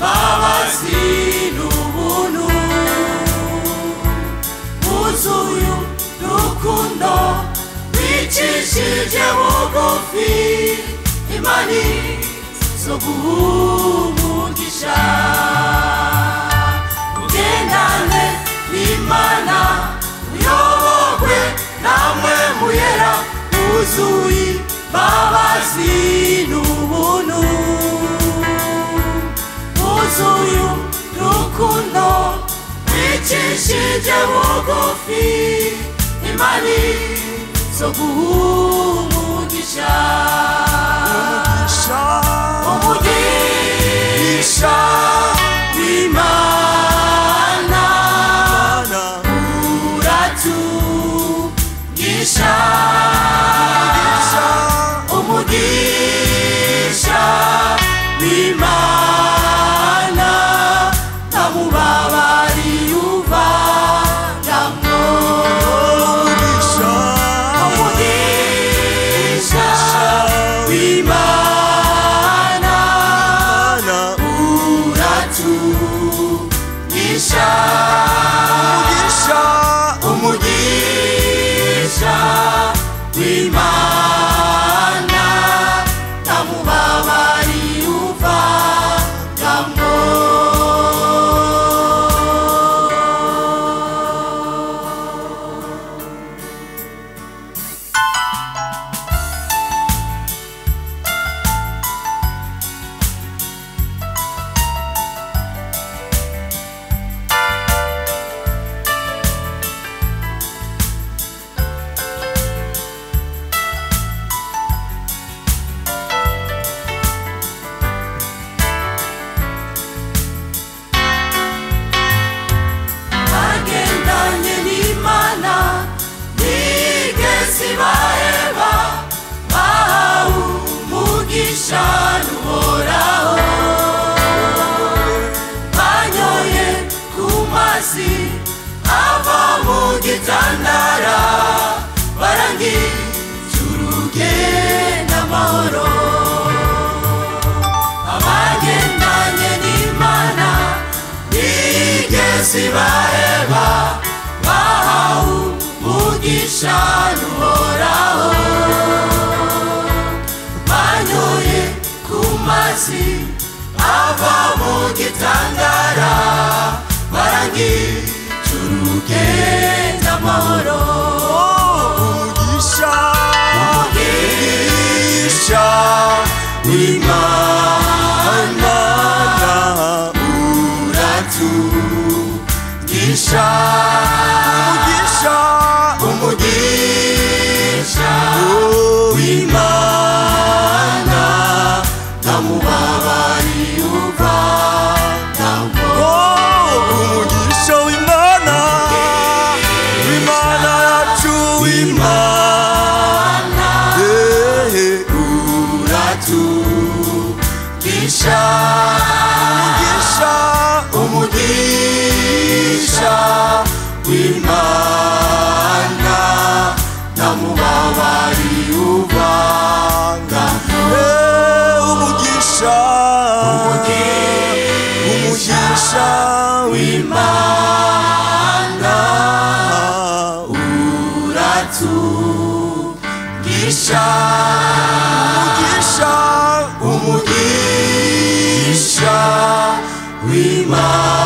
imbabazi n'ubuntu wuzuye urukundo wicishije bugufi imani zo guhumugisha ugendane n'Imana uyobogwe namwe muyera wuzuye imbabazi n'ubuntu wuzuye urukundo wicishije bugufi imani zo guhumugisha umugisha w'Imana uratugisha umugisha w'Imana ntamubabari uvangamwo umugisha w'Imana uratugisha umugisha w'Imana ntamubabari uvangamwo bagendanye n'Imana ntigeze ibaheba bahawe umugisha n'Uhoraho banyoye ku mazi ava mu gitandara barangije urugendo amahoro abagendanye n'Imana ntigeze ibaheba bahawe umugisha n'Uhoraho banyoye ku mazi ava mu gitandara barangije urugendo amahoro umugisha w'Imana uratugisha umugisha w'Imana ntamubabari uvangamwo umugisha w'Imana yacu w'Imana uratugisha umugisha w'Imana ntamubabari uvangamwo umugisha w'Imana uratugisha umugisha w'Imana